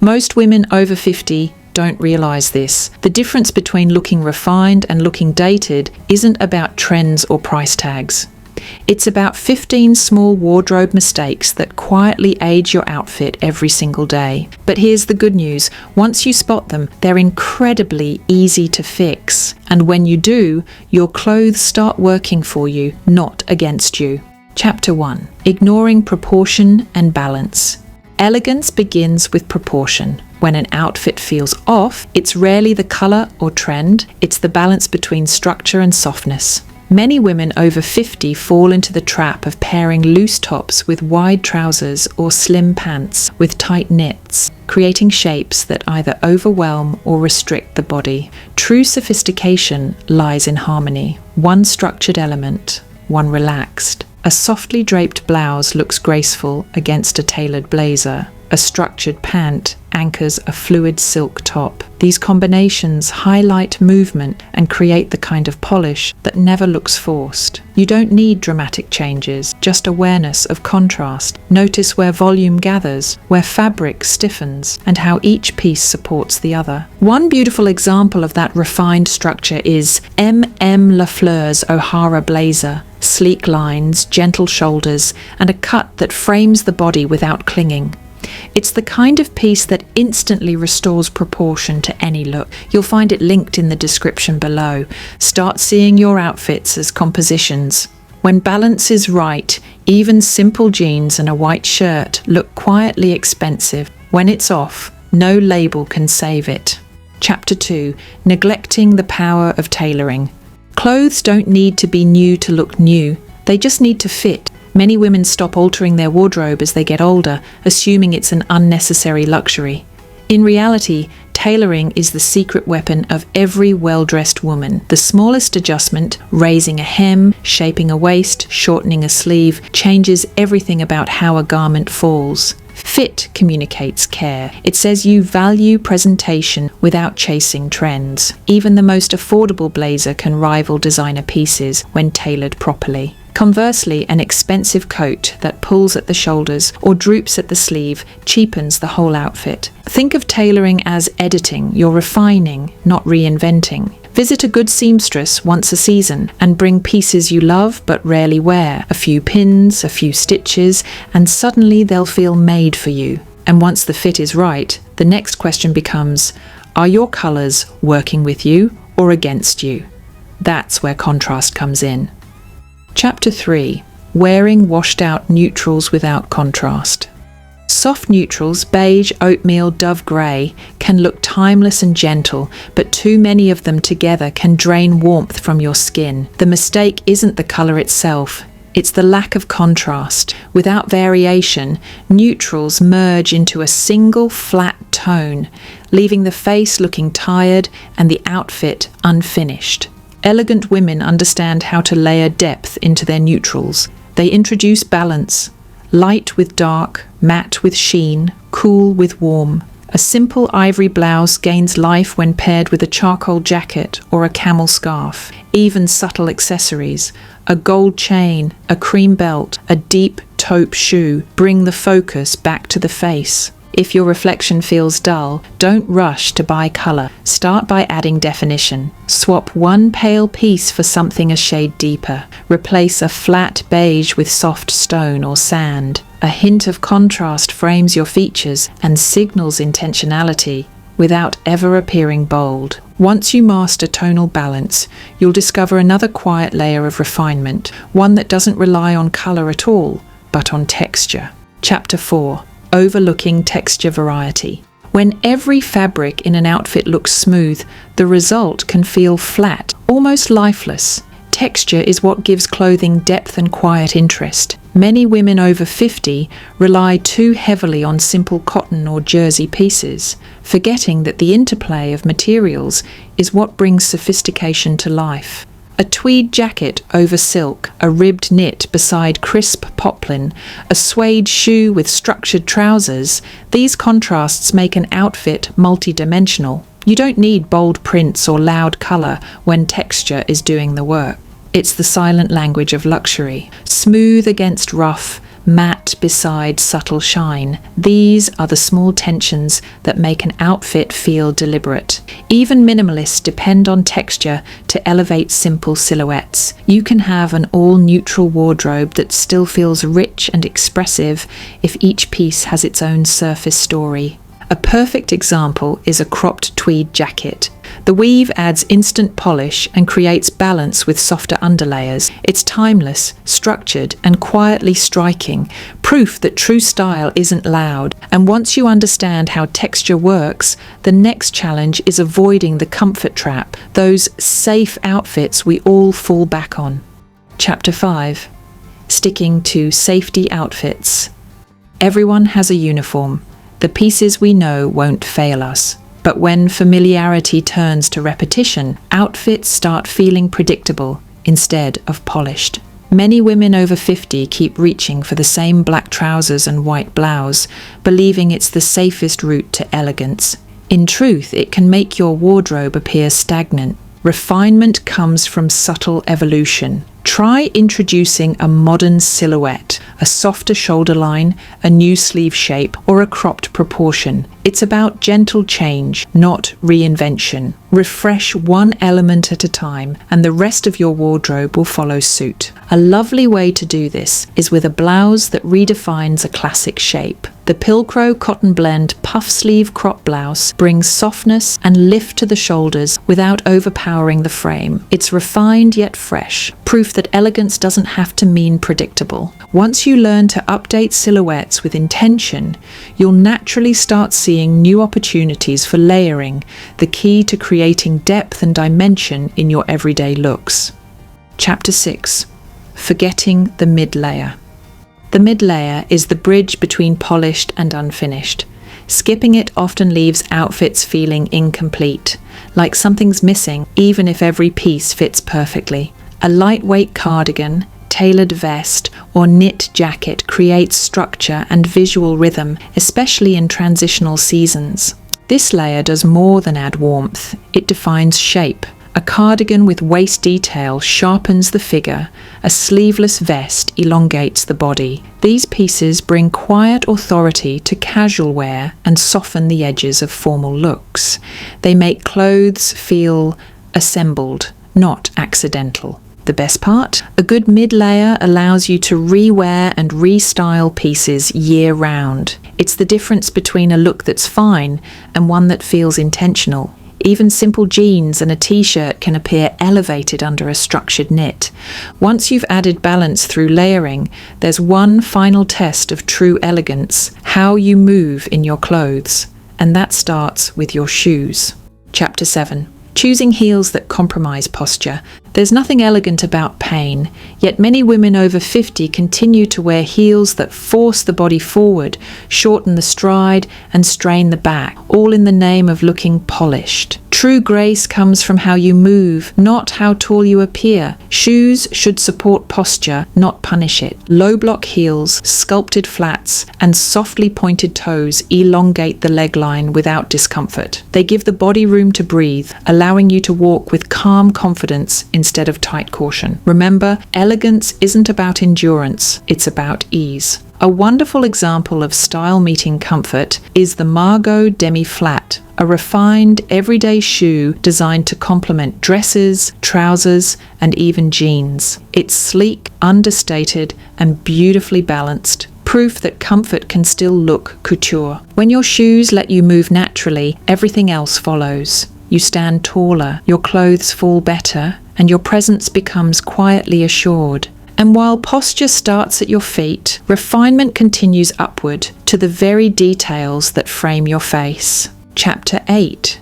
Most women over 50 don't realise this. The difference between looking refined and looking dated isn't about trends or price tags. It's about 15 small wardrobe mistakes that quietly age your outfit every single day. But here's the good news. Once you spot them, they're incredibly easy to fix. And when you do, your clothes start working for you, not against you. Chapter 1. Ignoring proportion and balance. Elegance begins with proportion. When an outfit feels off, it's rarely the colour or trend, it's the balance between structure and softness. Many women over 50 fall into the trap of pairing loose tops with wide trousers or slim pants with tight knits, creating shapes that either overwhelm or restrict the body. True sophistication lies in harmony. One structured element, one relaxed. A softly draped blouse looks graceful against a tailored blazer. A structured pant anchors a fluid silk top. These combinations highlight movement and create the kind of polish that never looks forced. You don't need dramatic changes, just awareness of contrast. Notice where volume gathers, where fabric stiffens, and how each piece supports the other. One beautiful example of that refined structure is LAFLEUR's O'Hara blazer. Sleek lines, gentle shoulders, and a cut that frames the body without clinging. It's the kind of piece that instantly restores proportion to any look. You'll find it linked in the description below. Start seeing your outfits as compositions. When balance is right, even simple jeans and a white shirt look quietly expensive. When it's off, no label can save it. Chapter 2. Neglecting the power of tailoring. Clothes don't need to be new to look new. They just need to fit. Many women stop altering their wardrobe as they get older, assuming it's an unnecessary luxury. In reality, tailoring is the secret weapon of every well-dressed woman. The smallest adjustment, raising a hem, shaping a waist, shortening a sleeve, changes everything about how a garment falls. Fit communicates care. It says you value presentation without chasing trends. Even the most affordable blazer can rival designer pieces when tailored properly. Conversely, an expensive coat that pulls at the shoulders or droops at the sleeve cheapens the whole outfit. Think of tailoring as editing. You're refining, not reinventing. Visit a good seamstress once a season and bring pieces you love but rarely wear. A few pins, a few stitches, and suddenly they'll feel made for you. And once the fit is right, the next question becomes, are your colours working with you or against you? That's where contrast comes in. Chapter 3. Wearing washed out neutrals without contrast. Soft neutrals, beige, oatmeal, dove grey, can look timeless and gentle, but too many of them together can drain warmth from your skin. The mistake isn't the colour itself, it's the lack of contrast. Without variation, neutrals merge into a single flat tone, leaving the face looking tired and the outfit unfinished. Elegant women understand how to layer depth into their neutrals. They introduce balance. Light with dark, matte with sheen, cool with warm. A simple ivory blouse gains life when paired with a charcoal jacket or a camel scarf. Even subtle accessories, a gold chain, a cream belt, a deep taupe shoe, bring the focus back to the face. If your reflection feels dull, don't rush to buy colour. Start by adding definition. Swap one pale piece for something a shade deeper. Replace a flat beige with soft stone or sand. A hint of contrast frames your features and signals intentionality without ever appearing bold. Once you master tonal balance, you'll discover another quiet layer of refinement, one that doesn't rely on colour at all, but on texture. Chapter 4. Overlooking texture variety. When every fabric in an outfit looks smooth, the result can feel flat, almost lifeless. Texture is what gives clothing depth and quiet interest. Many women over 50 rely too heavily on simple cotton or jersey pieces, forgetting that the interplay of materials is what brings sophistication to life. A tweed jacket over silk, a ribbed knit beside crisp poplin, a suede shoe with structured trousers, these contrasts make an outfit multi-dimensional. You don't need bold prints or loud colour when texture is doing the work. It's the silent language of luxury. Smooth against rough, matte beside subtle shine. These are the small tensions that make an outfit feel deliberate. Even minimalists depend on texture to elevate simple silhouettes. You can have an all-neutral wardrobe that still feels rich and expressive if each piece has its own surface story. A perfect example is a cropped tweed jacket. The weave adds instant polish and creates balance with softer underlayers. It's timeless, structured, and quietly striking, proof that true style isn't loud. And once you understand how texture works, the next challenge is avoiding the comfort trap, those safe outfits we all fall back on. Chapter 5. Sticking to safety outfits. Everyone has a uniform. The pieces we know won't fail us. But when familiarity turns to repetition, outfits start feeling predictable instead of polished. Many women over 50 keep reaching for the same black trousers and white blouse, believing it's the safest route to elegance. In truth, it can make your wardrobe appear stagnant. Refinement comes from subtle evolution. Try introducing a modern silhouette, a softer shoulder line, a new sleeve shape, or a cropped proportion. It's about gentle change, not reinvention. Refresh one element at a time, and the rest of your wardrobe will follow suit. A lovely way to do this is with a blouse that redefines a classic shape. The PILCRO cotton blend puff sleeve crop blouse brings softness and lift to the shoulders without overpowering the frame. It's refined yet fresh, proof that elegance doesn't have to mean predictable. Once you learn to update silhouettes with intention, you'll naturally start seeing new opportunities for layering, the key to creating depth and dimension in your everyday looks. Chapter 6. Forgetting the mid-layer. The mid-layer is the bridge between polished and unfinished. Skipping it often leaves outfits feeling incomplete, like something's missing, even if every piece fits perfectly. A lightweight cardigan, tailored vest, or knit jacket creates structure and visual rhythm, especially in transitional seasons. This layer does more than add warmth, it defines shape. A cardigan with waist detail sharpens the figure, a sleeveless vest elongates the body. These pieces bring quiet authority to casual wear and soften the edges of formal looks. They make clothes feel assembled, not accidental. The best part? A good mid-layer allows you to rewear and restyle pieces year-round. It's the difference between a look that's fine and one that feels intentional. Even simple jeans and a t-shirt can appear elevated under a structured knit. Once you've added balance through layering, there's one final test of true elegance: how you move in your clothes. And that starts with your shoes. Chapter 7. Choosing heels that compromise posture. There's nothing elegant about pain, yet many women over 50 continue to wear heels that force the body forward, shorten the stride, and strain the back, all in the name of looking polished. True grace comes from how you move, not how tall you appear. Shoes should support posture, not punish it. Low block heels, sculpted flats, and softly pointed toes elongate the leg line without discomfort. They give the body room to breathe, allowing you to walk with calm confidence instead of tight caution. Remember, elegance isn't about endurance, it's about ease. A wonderful example of style meeting comfort is the MARGAUX Demi Flat, a refined, everyday shoe designed to complement dresses, trousers, and even jeans. It's sleek, understated, and beautifully balanced, proof that comfort can still look couture. When your shoes let you move naturally, everything else follows. You stand taller, your clothes fall better, and your presence becomes quietly assured. And while posture starts at your feet, refinement continues upward to the very details that frame your face. Chapter 8.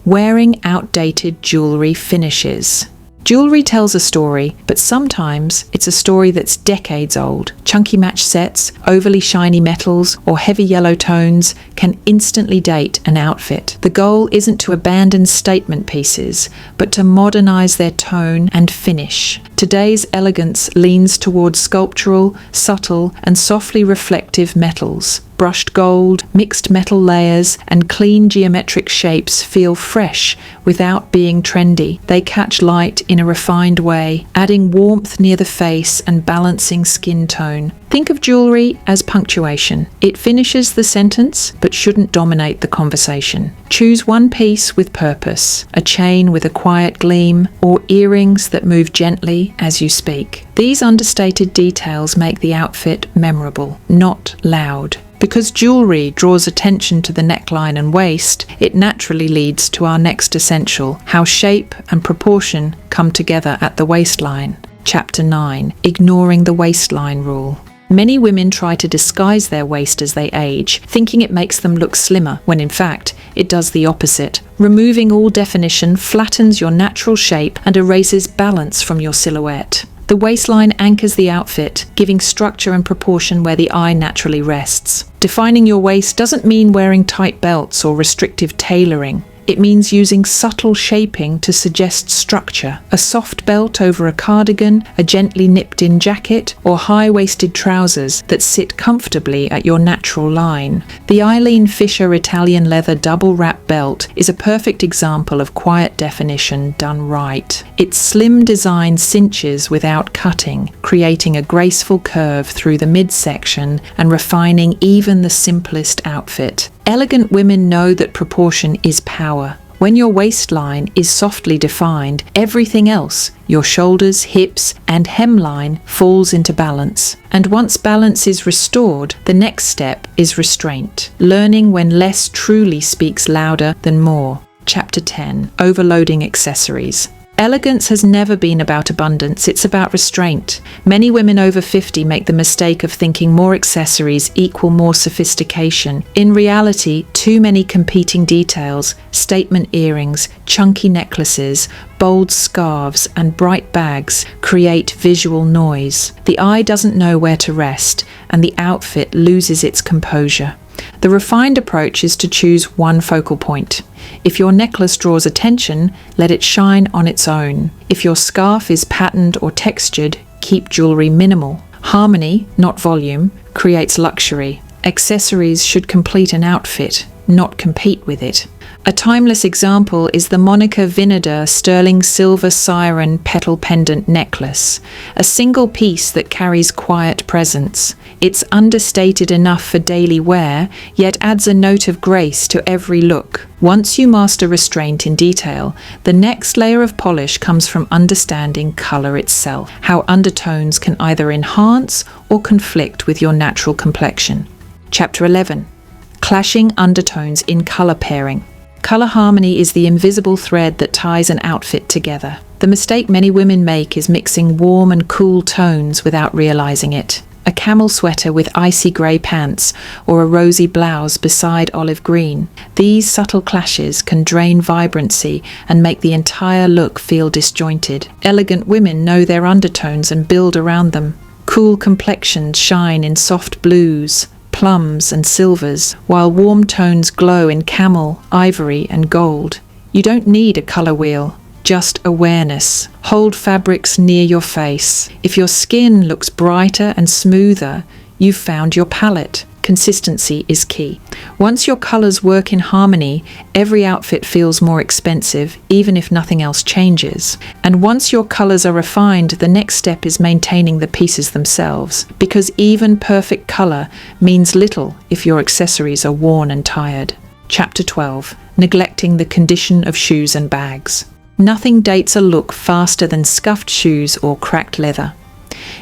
Wearing outdated jewellery finishes. Jewellery tells a story, but sometimes it's a story that's decades old. Chunky match sets, overly shiny metals, or heavy yellow tones can instantly date an outfit. The goal isn't to abandon statement pieces, but to modernize their tone and finish. Today's elegance leans towards sculptural, subtle, and softly reflective metals. Brushed gold, mixed metal layers, and clean geometric shapes feel fresh without being trendy. They catch light in a refined way, adding warmth near the face and balancing skin tone. Think of jewellery as punctuation. It finishes the sentence but shouldn't dominate the conversation. Choose one piece with purpose, a chain with a quiet gleam, or earrings that move gently as you speak. These understated details make the outfit memorable, not loud. Because jewellery draws attention to the neckline and waist, it naturally leads to our next essential, how shape and proportion come together at the waistline. Chapter 9. Ignoring the waistline rule. Many women try to disguise their waist as they age, thinking it makes them look slimmer, when in fact, it does the opposite. Removing all definition flattens your natural shape and erases balance from your silhouette. The waistline anchors the outfit, giving structure and proportion where the eye naturally rests. Defining your waist doesn't mean wearing tight belts or restrictive tailoring. It means using subtle shaping to suggest structure. A soft belt over a cardigan, a gently nipped-in jacket, or high-waisted trousers that sit comfortably at your natural line. The Eileen Fisher Italian leather double-wrap belt is a perfect example of quiet definition done right. Its slim design cinches without cutting, creating a graceful curve through the midsection and refining even the simplest outfit. Elegant women know that proportion is power. When your waistline is softly defined, everything else, your shoulders, hips, and hemline, falls into balance. And once balance is restored, the next step is restraint, learning when less truly speaks louder than more. Chapter 10. Overloading accessories. Elegance has never been about abundance, it's about restraint. Many women over 50 make the mistake of thinking more accessories equal more sophistication. In reality, too many competing details, statement earrings, chunky necklaces, bold scarves, and bright bags create visual noise. The eye doesn't know where to rest, and the outfit loses its composure. The refined approach is to choose one focal point. If your necklace draws attention, let it shine on its own. If your scarf is patterned or textured, keep jewellery minimal. Harmony, not volume, creates luxury. Accessories should complete an outfit, not compete with it. A timeless example is the Monica Vinader sterling silver siren petal pendant necklace, a single piece that carries quiet presence. It's understated enough for daily wear, yet adds a note of grace to every look. Once you master restraint in detail, the next layer of polish comes from understanding colour itself, how undertones can either enhance or conflict with your natural complexion. Chapter 11. Clashing undertones in colour pairing. Colour harmony is the invisible thread that ties an outfit together. The mistake many women make is mixing warm and cool tones without realising it. A camel sweater with icy grey pants or a rosy blouse beside olive green. These subtle clashes can drain vibrancy and make the entire look feel disjointed. Elegant women know their undertones and build around them. Cool complexions shine in soft blues, plums and silvers, while warm tones glow in camel, ivory and gold. You don't need a colour wheel, just awareness. Hold fabrics near your face. If your skin looks brighter and smoother, you've found your palette. Consistency is key. Once your colours work in harmony, every outfit feels more expensive, even if nothing else changes. And once your colours are refined, the next step is maintaining the pieces themselves, because even perfect colour means little if your accessories are worn and tired. Chapter 12. Neglecting the condition of shoes and bags. Nothing dates a look faster than scuffed shoes or cracked leather.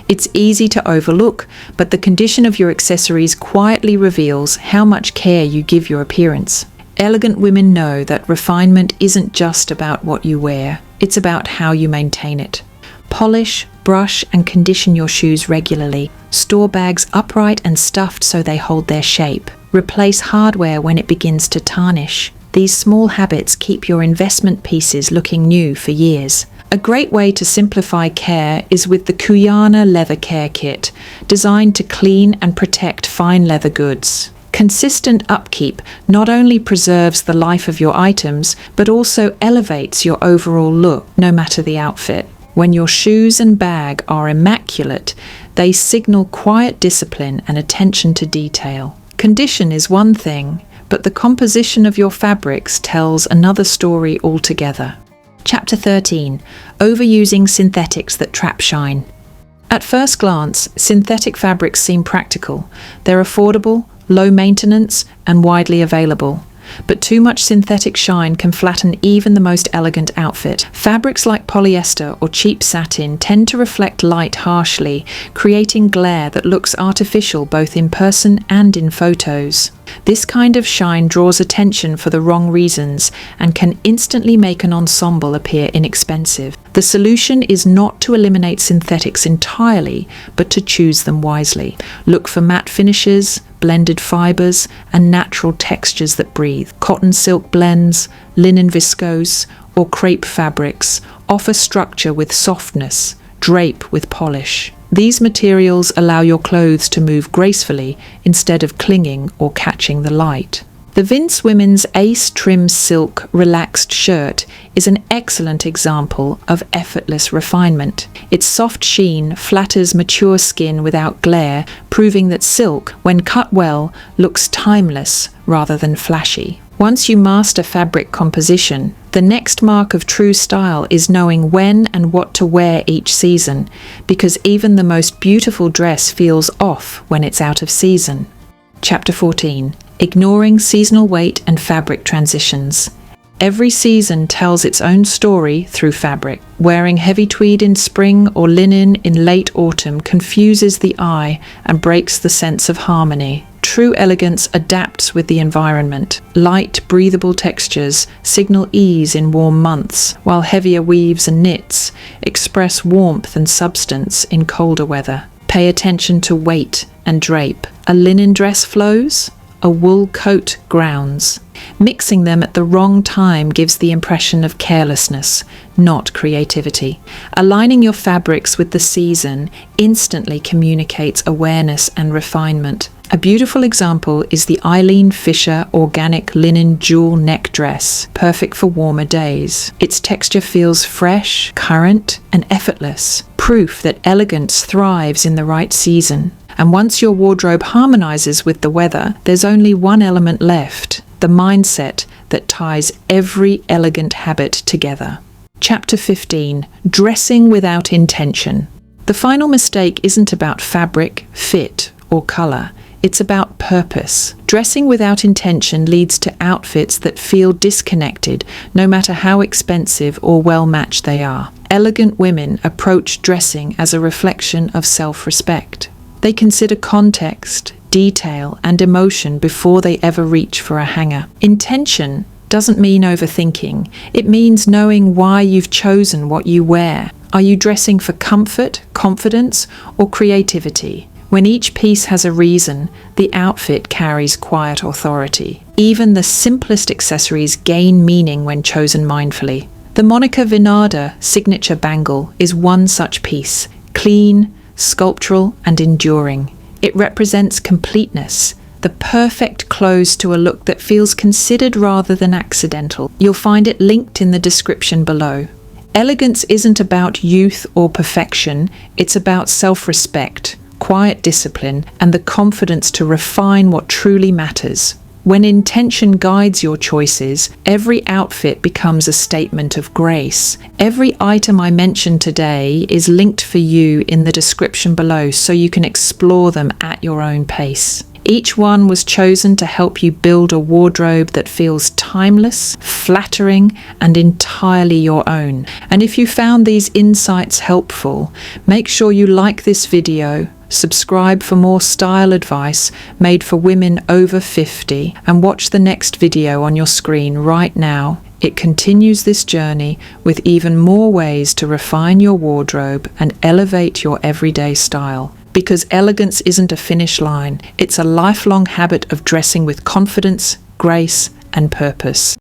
It's easy to overlook, but the condition of your accessories quietly reveals how much care you give your appearance. Elegant women know that refinement isn't just about what you wear, it's about how you maintain it. Polish, brush and condition your shoes regularly. Store bags upright and stuffed so they hold their shape. Replace hardware when it begins to tarnish. These small habits keep your investment pieces looking new for years. A great way to simplify care is with the Kuyana Leather Care Kit, designed to clean and protect fine leather goods. Consistent upkeep not only preserves the life of your items, but also elevates your overall look, no matter the outfit. When your shoes and bag are immaculate, they signal quiet discipline and attention to detail. Condition is one thing, but the composition of your fabrics tells another story altogether. Chapter 13. Overusing synthetics that trap shine. At first glance, synthetic fabrics seem practical. They're affordable, low maintenance, and widely available. But too much synthetic shine can flatten even the most elegant outfit. Fabrics like polyester or cheap satin tend to reflect light harshly, creating glare that looks artificial both in person and in photos. This kind of shine draws attention for the wrong reasons and can instantly make an ensemble appear inexpensive. The solution is not to eliminate synthetics entirely, but to choose them wisely. Look for matte finishes, blended fibres, and natural textures that breathe. Cotton silk blends, linen viscose, or crepe fabrics offer structure with softness, drape with polish. These materials allow your clothes to move gracefully instead of clinging or catching the light. The Vince Women's Ace Trim Silk Relaxed Shirt is an excellent example of effortless refinement. Its soft sheen flatters mature skin without glare, proving that silk, when cut well, looks timeless rather than flashy. Once you master fabric composition, the next mark of true style is knowing when and what to wear each season, because even the most beautiful dress feels off when it's out of season. Chapter 14. Ignoring seasonal weight and fabric transitions. Every season tells its own story through fabric. Wearing heavy tweed in spring or linen in late autumn confuses the eye and breaks the sense of harmony. True elegance adapts with the environment. Light, breathable textures signal ease in warm months, while heavier weaves and knits express warmth and substance in colder weather. Pay attention to weight and drape. A linen dress flows, a wool coat grounds. Mixing them at the wrong time gives the impression of carelessness, not creativity. Aligning your fabrics with the season instantly communicates awareness and refinement. A beautiful example is the Eileen Fisher organic linen jewel neck dress, perfect for warmer days. Its texture feels fresh, current, and effortless, proof that elegance thrives in the right season. And once your wardrobe harmonizes with the weather, there's only one element left: the mindset that ties every elegant habit together. Chapter 15. Dressing without intention. The final mistake isn't about fabric, fit, or color. It's about purpose. Dressing without intention leads to outfits that feel disconnected, no matter how expensive or well-matched they are. Elegant women approach dressing as a reflection of self-respect. They consider context, detail, and emotion before they ever reach for a hanger. Intention doesn't mean overthinking. It means knowing why you've chosen what you wear. Are you dressing for comfort, confidence, or creativity? When each piece has a reason, the outfit carries quiet authority. Even the simplest accessories gain meaning when chosen mindfully. The Monica Vinada signature bangle is one such piece, clean, sculptural, and enduring. It represents completeness, the perfect close to a look that feels considered rather than accidental. You'll find it linked in the description below. Elegance isn't about youth or perfection, it's about self-respect, quiet discipline, and the confidence to refine what truly matters. When intention guides your choices, every outfit becomes a statement of grace. Every item I mentioned today is linked for you in the description below so you can explore them at your own pace. Each one was chosen to help you build a wardrobe that feels timeless, flattering, and entirely your own. And if you found these insights helpful, make sure you like this video, subscribe for more style advice made for women over 50, and watch the next video on your screen right now. It continues this journey with even more ways to refine your wardrobe and elevate your everyday style. Because elegance isn't a finish line, it's a lifelong habit of dressing with confidence, grace, and purpose.